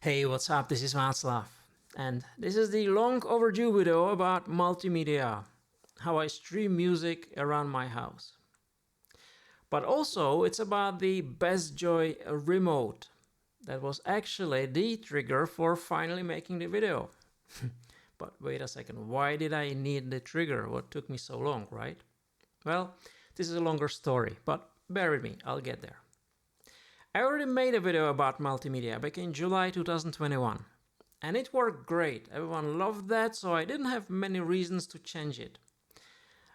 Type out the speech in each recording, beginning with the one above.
Hey, what's up? This is Václav, and this is the long overdue video about multimedia, how I stream music around my house. But also, it's about the Bestjoy remote. That was actually the trigger for finally making the video. But wait a second, why did I need the trigger? What took me so long, right? Well, this is a longer story, but bear with me, I'll get there. I already made a video about multimedia back in July 2021, and it worked great. Everyone loved that, so I didn't have many reasons to change it.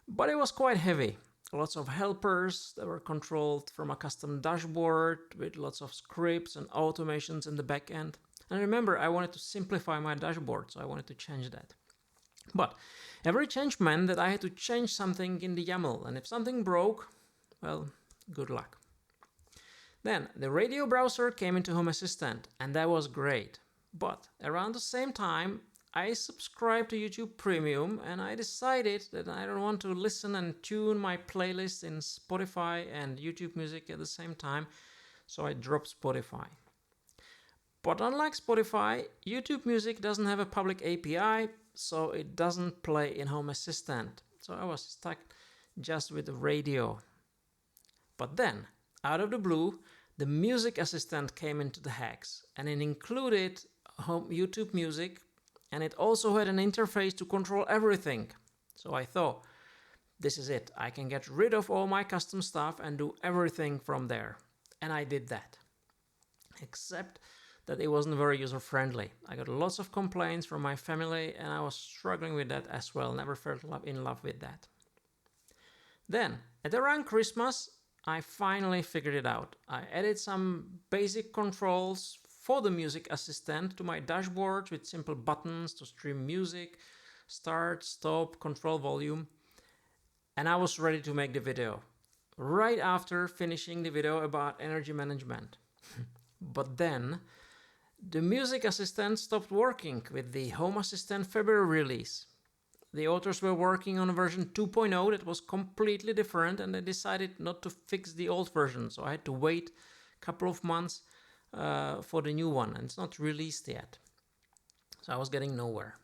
But it was quite heavy. Lots of helpers that were controlled from a custom dashboard with lots of scripts and automations in the back end. And remember, I wanted to simplify my dashboard, so I wanted to change that. But every change meant that I had to change something in the YAML, and if something broke, well, good luck. Then the radio browser came into Home Assistant, and that was great. But around the same time, I subscribed to YouTube Premium, and I decided that I don't want to listen and tune my playlist in Spotify and YouTube Music at the same time, so I dropped Spotify. But unlike Spotify, YouTube Music doesn't have a public API, so it doesn't play in Home Assistant. So I was stuck just with the radio. But then, out of the blue, the music assistant came into the hacks, and it included YouTube Music, and it also had an interface to control everything. So I thought, this is it. I can get rid of all my custom stuff and do everything from there. And I did that. Except that it wasn't very user-friendly. I got lots of complaints from my family, and I was struggling with that as well. Never felt in love with that. Then, at around Christmas, I finally figured it out. I added some basic controls for the music assistant to my dashboard with simple buttons to stream music, start, stop, control volume, and I was ready to make the video. Right after finishing the video about energy management. But then, the music assistant stopped working with the Home Assistant February release. The authors were working on a version 2.0 that was completely different, and they decided not to fix the old version, so I had to wait a couple of months for the new one, and it's not released yet. So I was getting nowhere.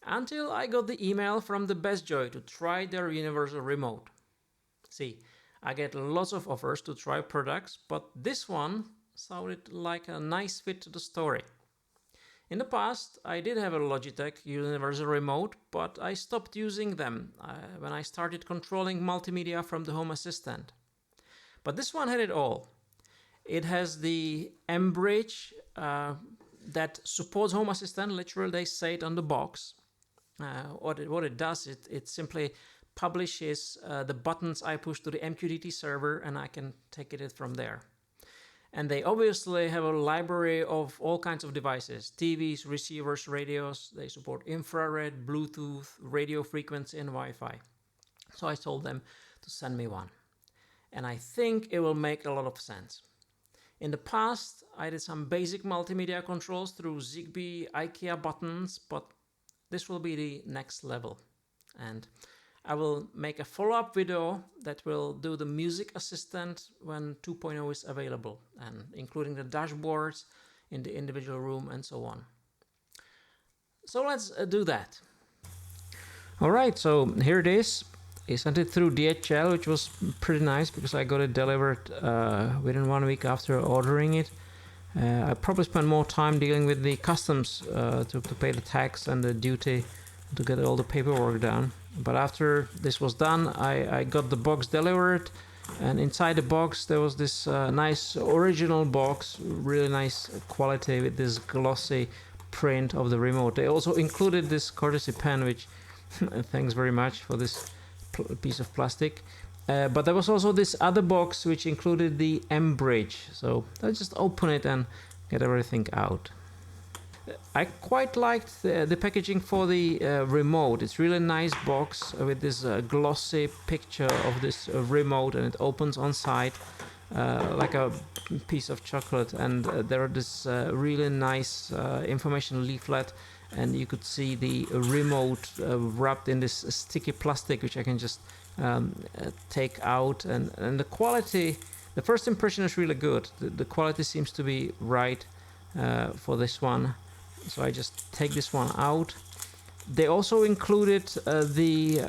Until I got the email from the Bestjoy to try their universal remote. See, I get lots of offers to try products, but this one sounded like a nice fit to the story. In the past, I did have a Logitech universal remote, but I stopped using them when I started controlling multimedia from the Home Assistant. But this one had it all. It has the M-Bridge that supports Home Assistant. Literally, they say it on the box. What it does, it simply publishes the buttons I push to the MQTT server, and I can take it from there. And they obviously have a library of all kinds of devices, TVs, receivers, radios. They support infrared, Bluetooth, radio frequency, and Wi-Fi. So I told them to send me one. And I think it will make a lot of sense. In the past, I did some basic multimedia controls through Zigbee, IKEA buttons, but this will be the next level. And I will make a follow-up video that will do the music assistant when 2.0 is available, and including the dashboards in the individual room and so on. So let's do that. Alright, so here it is. I sent it through DHL, which was pretty nice because I got it delivered within 1 week after ordering it. I probably spent more time dealing with the customs to pay the tax and the duty to get all the paperwork done. But after this was done, I got the box delivered, and inside the box there was this nice original box, really nice quality with this glossy print of the remote. They also included this courtesy pen, which thanks very much for this piece of plastic. But there was also this other box which included the M-Bridge. So let's just open it and get everything out. I quite liked the packaging for the remote. It's really nice box with this glossy picture of this remote, and it opens on side like a piece of chocolate. And there are this really nice information leaflet, and you could see the remote wrapped in this sticky plastic, which I can just take out. And the quality, the first impression is really good. The quality seems to be right. for this one. So I just take this one out. They also included the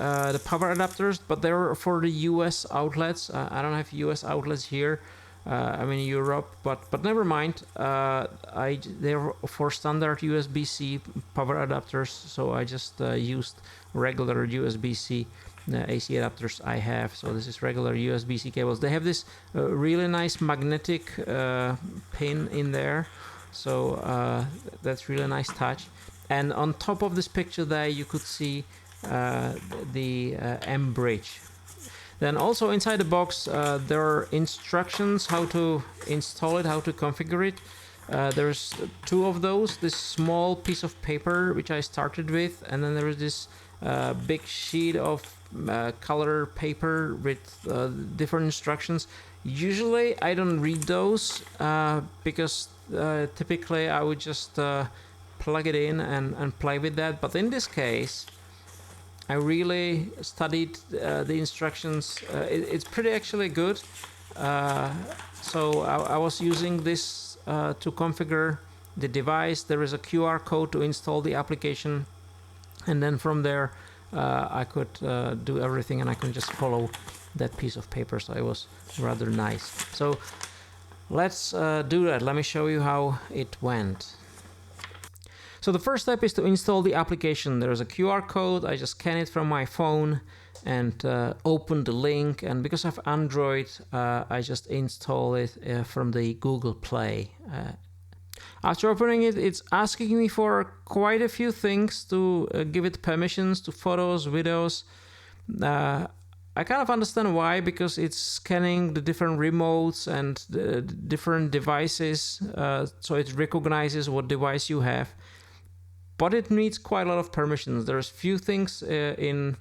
power adapters, but they're for the US outlets. I don't have US outlets here. I'm in Europe, but never mind. They're for standard USB-C power adapters, so I just used regular USB-C AC adapters I have. So this is regular USB-C cables. They have this really nice magnetic pin in there, so that's really nice touch. And on top of this picture there, you could see the M-Bridge. Then also inside the box, there are instructions how to install it, how to configure it. There's two of those, this small piece of paper, which I started with, and then there is this big sheet of color paper with different instructions. Usually I don't read those because typically I would just plug it in and play with that. But in this case, I really studied the instructions. It's pretty actually good. So I was using this to configure the device. There is a QR code to install the application, and then from there I could do everything, and I can just follow that piece of paper. So it was rather nice. So let's do that. Let me show you how it went. So the first step is to install the application. There's a QR code. I just scan it from my phone and open the link. And because I have Android, I just install it from the Google Play. After opening it, it's asking me for quite a few things to give it permissions to photos, videos. I kind of understand why, because it's scanning the different remotes and the different devices, so it recognizes what device you have. But it needs quite a lot of permissions. There's few things in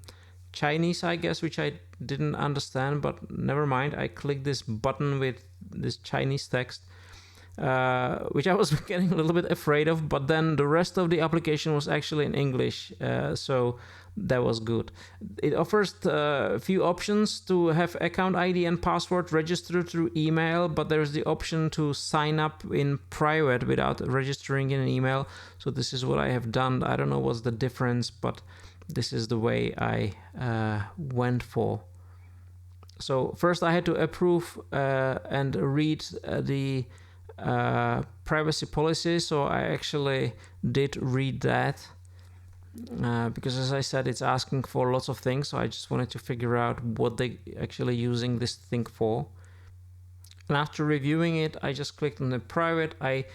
Chinese, I guess, which I didn't understand, but never mind. I clicked this button with this Chinese text, which I was getting a little bit afraid of, but then the rest of the application was actually in English, so that was good. It offers a few options to have account ID and password registered through email, but there's the option to sign up in private without registering in an email. So this is what I have done. I don't know what's the difference, but this is the way I went for. So first I had to approve and read the privacy policy, so I actually did read that. Because as I said, it's asking for lots of things, so I just wanted to figure out what they actually using this thing for. And after reviewing it, I just clicked on the private. I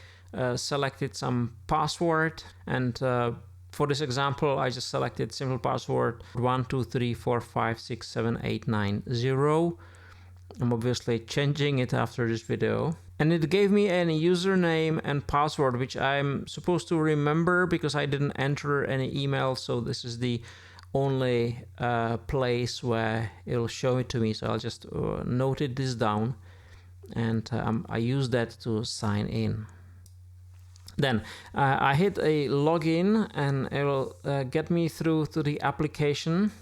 selected some password, and for this example, I just selected simple password 123456789. I'm obviously changing it after this video. And it gave me a username and password, which I'm supposed to remember because I didn't enter any email. So this is the only place where it'll show it to me. So I'll just noted this down, and I use that to sign in. Then I hit a login, and it will get me through to the application.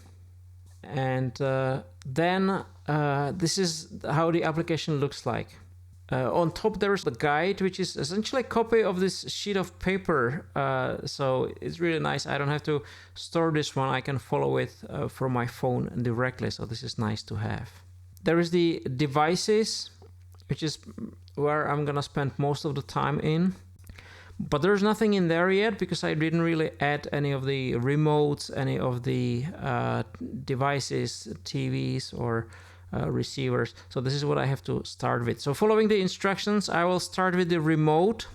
And then this is how the application looks like. On top there's the guide, which is essentially a copy of this sheet of paper, so it's really nice. I don't have to store this one. I can follow it from my phone directly, so this is nice to have. There is the devices, which is where I'm gonna spend most of the time in, but there's nothing in there yet because I didn't really add any of the remotes, any of the devices, TVs or receivers. So this is what I have to start with. So following the instructions, I will start with the remote.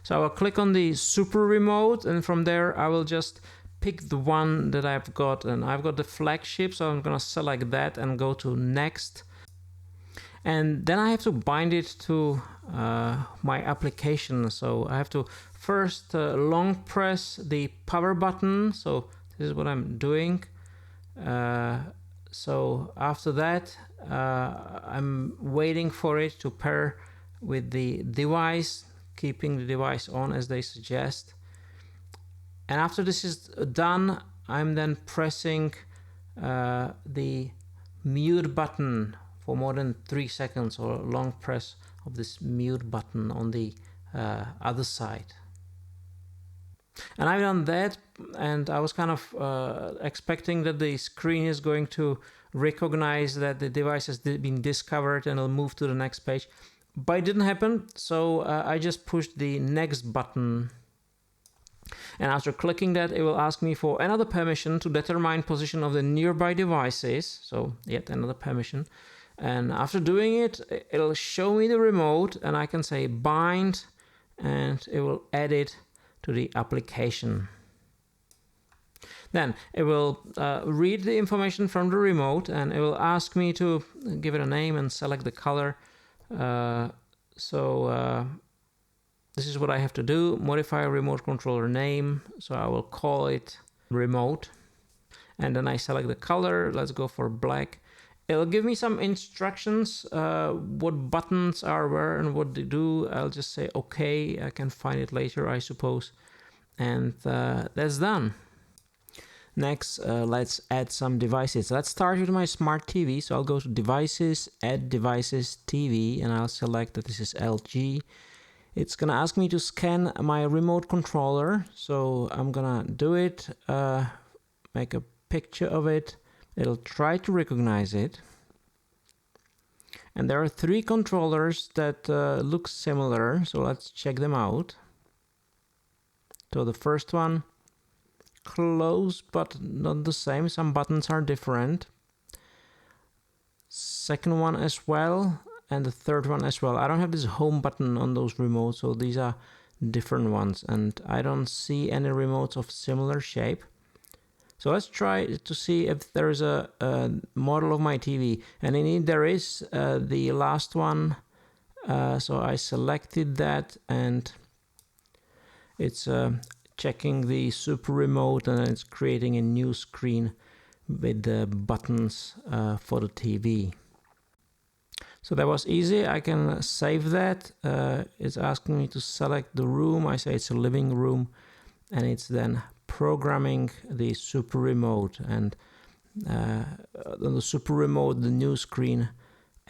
So I will click on the super remote, and from there I will just pick the one that I've got, and I've got the flagship, so I'm gonna select that and go to next. And then I have to bind it to my application. So I have to first long press the power button. So this is what I'm doing. So after that, I'm waiting for it to pair with the device, keeping the device on as they suggest. And after this is done, I'm then pressing the mute button for more than 3 seconds, or a long press of this mute button on the other side. And I've done that, and I was kind of expecting that the screen is going to recognize that the device has been discovered and it'll move to the next page. But it didn't happen, so I just pushed the next button. And after clicking that, it will ask me for another permission to determine position of the nearby devices. So yet another permission. And after doing it, it'll show me the remote, and I can say bind, and it will add it to the application. Then it will read the information from the remote, and it will ask me to give it a name and select the color. This is what I have to do. Modify a remote controller name. So I will call it remote. And then I select the color. Let's go for black. It'll give me some instructions, what buttons are where and what they do. I'll just say, okay, I can find it later, I suppose. And that's done. Next, let's add some devices. Let's start with my smart TV. So I'll go to devices, add devices, TV, and I'll select that this is LG. It's gonna ask me to scan my remote controller. So I'm gonna do it, make a picture of it. It'll try to recognize it. And there are 3 controllers that look similar, so let's check them out. So the first one, close but not the same, some buttons are different. Second one as well, and the third one as well. I don't have this home button on those remotes, so these are different ones, and I don't see any remotes of similar shape. So let's try to see if there is a model of my TV. And indeed there is the last one. So I selected that, and it's checking the super remote, and it's creating a new screen with the buttons for the TV. So that was easy. I can save that. It's asking me to select the room. I say it's a living room, and it's then programming the super remote, and on the super remote the new screen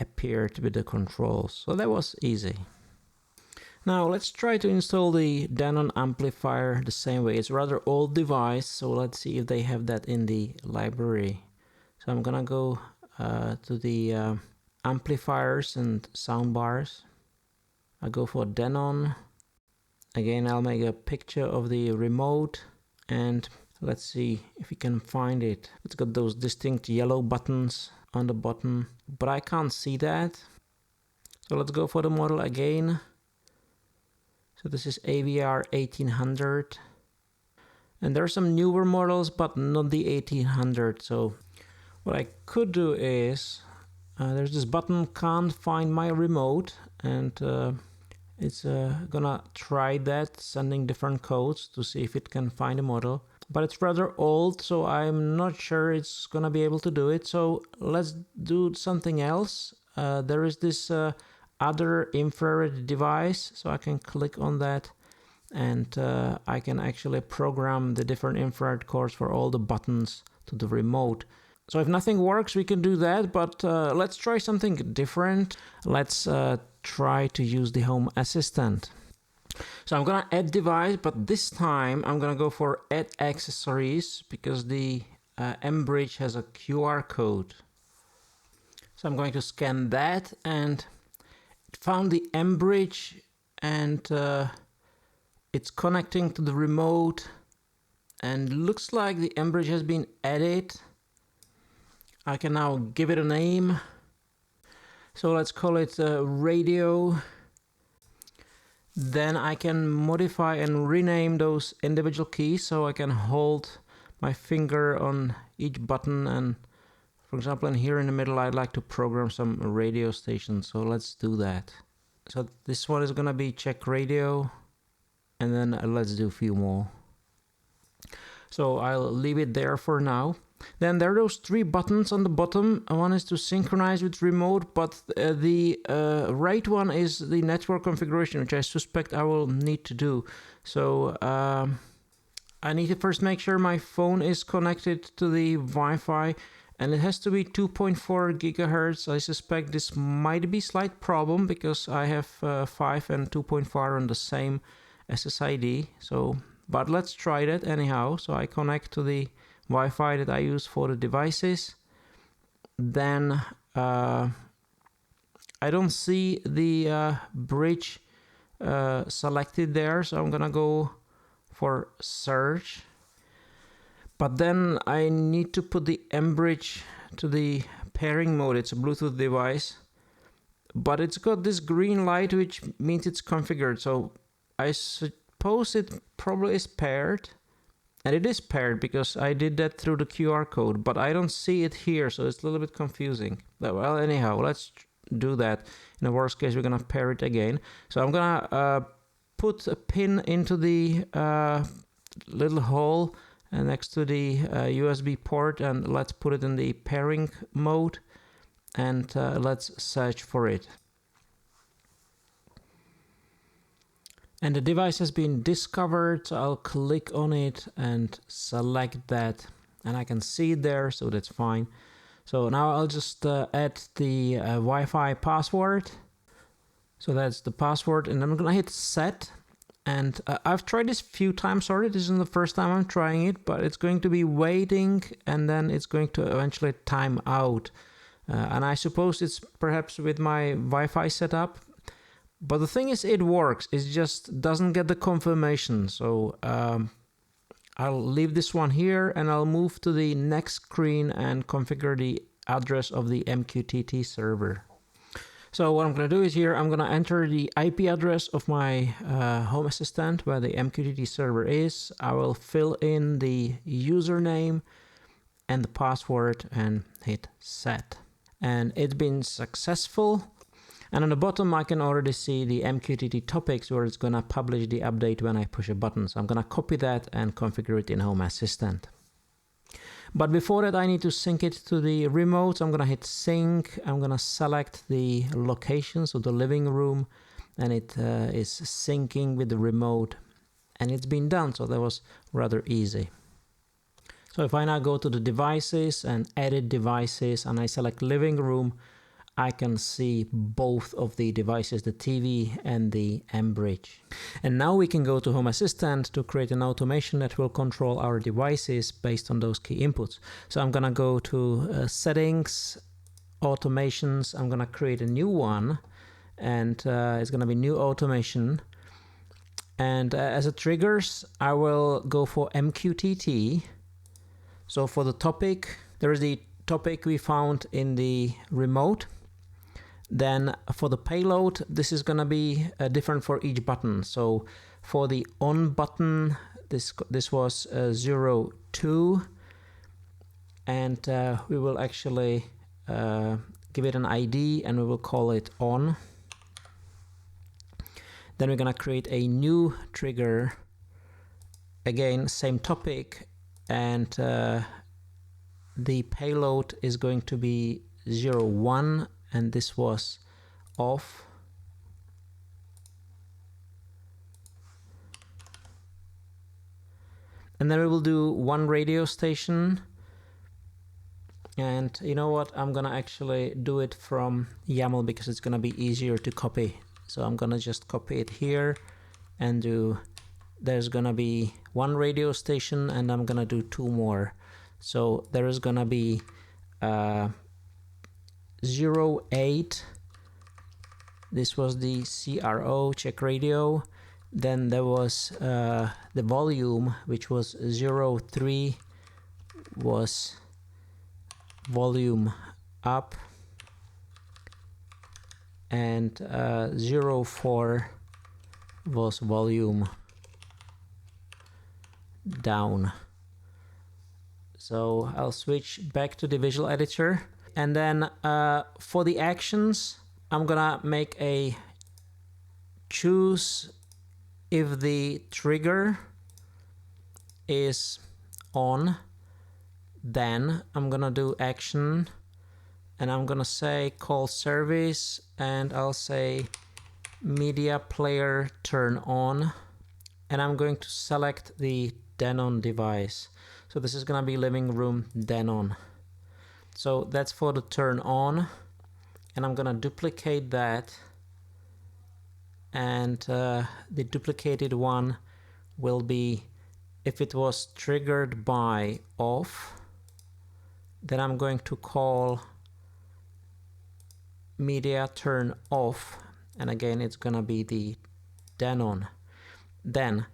appeared with the controls. So that was easy. Now let's try to install the Denon amplifier the same way. It's a rather old device, so let's see if they have that in the library. So I'm gonna go to the amplifiers and soundbars. I go for Denon. Again, I'll make a picture of the remote. And let's see if we can find it. It's got those distinct yellow buttons on the bottom, but I can't see that. So let's go for the model again. So this is AVR 1800. And there are some newer models, but not the 1800. So what I could do is, there's this button, can't find my remote, and it's gonna try that, sending different codes to see if it can find a model. But it's rather old, so I'm not sure it's gonna be able to do it. So let's do something else. There is this other infrared device, so I can click on that, and I can actually program the different infrared cores for all the buttons to the remote. So if nothing works, we can do that, but let's try something different. Let's try to use the Home Assistant. So I'm gonna add device, but this time I'm gonna go for add accessories, because the M-Bridge has a QR code. So I'm going to scan that, and it found the M-Bridge, and it's connecting to the remote, and looks like the M-Bridge has been added. I can now give it a name. So let's call it radio. Then I can modify and rename those individual keys, so I can hold my finger on each button, and for example in here in the middle I'd like to program some radio stations, so let's do that. So this one is gonna be check radio, and then let's do a few more. So I'll leave it there for now. Then there are those 3 buttons on the bottom. One is to synchronize with remote, but the right one is the network configuration, which I suspect I will need to do. So I need to first make sure my phone is connected to the Wi-Fi, and it has to be 2.4 gigahertz. I suspect this might be a slight problem because I have 5 and 2.4 on the same SSID. So, but let's try that anyhow. So I connect to the Wi-Fi that I use for the devices. Then I don't see the bridge selected there, so I'm gonna go for search. But then I need to put the M-Bridge to the pairing mode. It's a Bluetooth device, but it's got this green light, which means it's configured. So I suppose it probably is paired, and it is paired because I did that through the QR code, but I don't see it here, so it's a little bit confusing. Well, anyhow, let's do that. In the worst case, we're gonna pair it again. So I'm gonna put a pin into the little hole next to the USB port, and let's put it in the pairing mode, and let's search for it. And the device has been discovered, so I'll click on it and select that, and I can see it there, so that's fine. So now I'll just add the Wi-Fi password. So that's the password, and I'm gonna hit set. And I've tried this a few times already. This isn't the first time I'm trying it, but it's going to be waiting, and then it's going to eventually time out. And I suppose it's perhaps with my Wi-Fi setup. But the thing is, it works. It just doesn't get the confirmation. So I'll leave this one here, and I'll move to the next screen and configure the address of the MQTT server. So what I'm going to do is here, I'm going to enter the IP address of my Home Assistant where the MQTT server is. I will fill in the username and the password and hit set. And it's been successful. And on the bottom, I can already see the MQTT topics where it's going to publish the update when I push a button. So I'm going to copy that and configure it in Home Assistant. But before that, I need to sync it to the remote. So I'm going to hit sync. I'm going to select the location, so the living room, and it is syncing with the remote. And it's been done, so that was rather easy. So if I now go to the devices and edit devices, and I select living room, I can see both of the devices, the TV and the M-Bridge. And now we can go to Home Assistant to create an automation that will control our devices based on those key inputs. So I'm gonna go to settings, automations. I'm gonna create a new one, and it's gonna be new automation. And as a triggers, I will go for MQTT. So for the topic, there is the topic we found in the remote. Then for the payload, this is going to be different for each button. So for the on button, this was 02, and we will actually give it an ID, and we will call it on. Then we're going to create a new trigger, again same topic, and the payload is going to be 01, and this was off. And then we will do one radio station. And you know what? I'm gonna actually do it from YAML because it's gonna be easier to copy. So I'm gonna just copy it here and do, there's gonna be one radio station, and I'm gonna do two more. So there is gonna be 08, this was the CRO, check radio. Then there was the volume, which was 03, was volume up, and 04 was volume down. So I'll switch back to the visual editor. And then for the actions, I'm gonna make a choose if the trigger is on. Then I'm gonna do action, and I'm gonna say call service, and I'll say media player turn on, and I'm going to select the Denon device. So this is gonna be living room Denon. So that's for the turn on, and I'm gonna duplicate that, and the duplicated one will be if it was triggered by off, then I'm going to call media turn off, and again it's gonna be the Denon. Then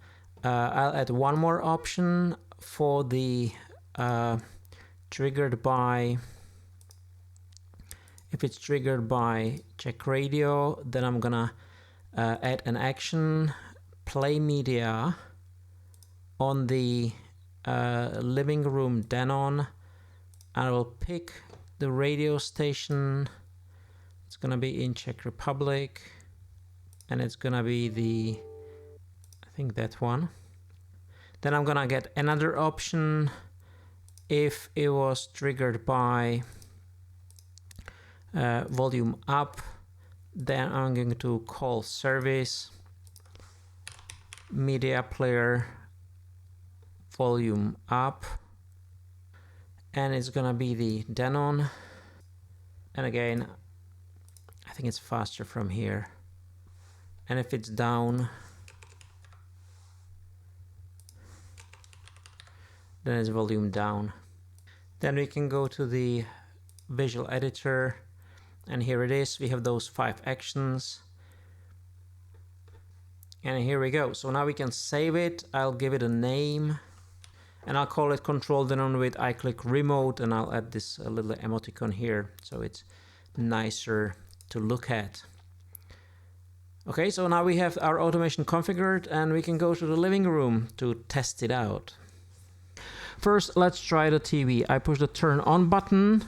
I'll add one more option for the triggered by, if it's triggered by check radio, then I'm gonna add an action, play media on the living room Denon. I will pick the radio station. It's gonna be in Czech Republic, and it's gonna be the, I think that one. Then I'm gonna get another option if it was triggered by volume up, then I'm going to call service media player volume up, and it's gonna be the Denon. And again, I think it's faster from here. And if it's down, then it's volume down. Then we can go to the visual editor, and here it is. We have those 5 actions, and here we go. So now we can save it. I'll give it a name, and I'll call it control Denon with I click remote, and I'll add this little emoticon here so it's nicer to look at. Okay, so now we have our automation configured, and we can go to the living room to test it out. First, let's try the TV. I push the turn on button,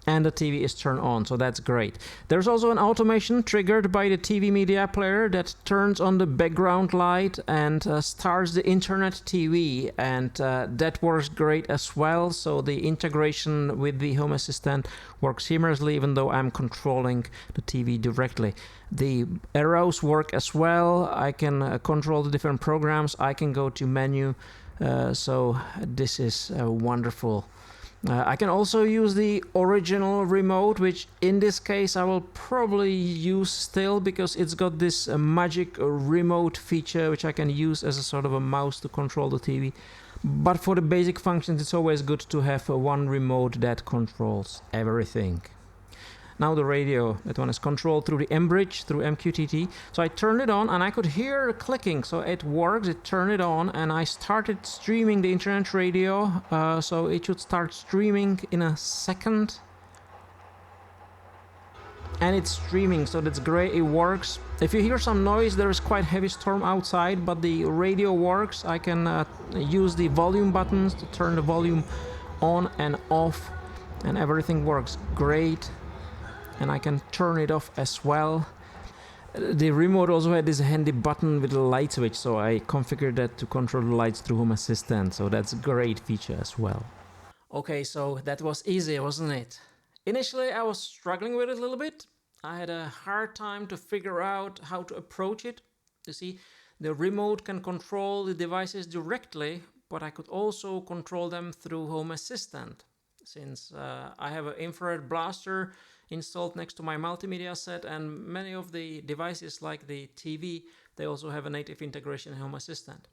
and the TV is turned on, so that's great. There's also an automation triggered by the TV media player that turns on the background light and starts the internet TV, and that works great as well. So the integration with the Home Assistant works seamlessly, even though I'm controlling the TV directly. The arrows work as well. I can control the different programs. I can go to menu, so this is wonderful. I can also use the original remote, which in this case I will probably use still, because it's got this magic remote feature which I can use as a sort of a mouse to control the TV. But for the basic functions, it's always good to have one remote that controls everything. Now the radio, that one is controlled through the M-Bridge, through MQTT. So I turned it on and I could hear clicking, so it works, it turned it on, and I started streaming the internet radio, so it should start streaming in a second. And it's streaming, so that's great, it works. If you hear some noise, there is quite heavy storm outside, but the radio works. I can use the volume buttons to turn the volume on and off, and everything works great. And I can turn it off as well. The remote also had this handy button with a light switch, so I configured that to control the lights through Home Assistant, so that's a great feature as well. Okay, so that was easy, wasn't it? Initially I was struggling with it a little bit. I had a hard time to figure out how to approach it. You see, the remote can control the devices directly, but I could also control them through Home Assistant. Since I have an infrared blaster installed next to my multimedia set, and many of the devices like the TV, they also have a native integration in Home Assistant.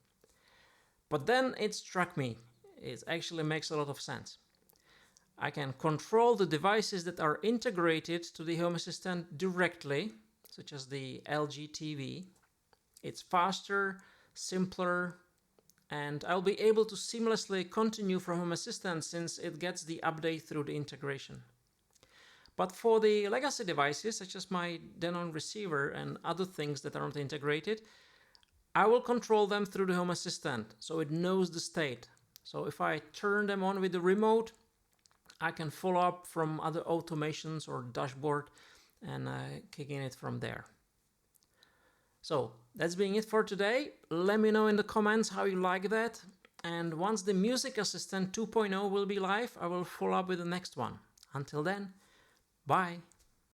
But then it struck me, it actually makes a lot of sense. I can control the devices that are integrated to the Home Assistant directly, such as the LG TV. It's faster, simpler, and I'll be able to seamlessly continue from Home Assistant since it gets the update through the integration. But for the legacy devices, such as my Denon Receiver and other things that aren't integrated, I will control them through the Home Assistant, so it knows the state. So if I turn them on with the remote, I can follow up from other automations or dashboard and kicking it from there. So that's being it for today. Let me know in the comments how you like that. And once the Music Assistant 2.0 will be live, I will follow up with the next one. Until then, bye.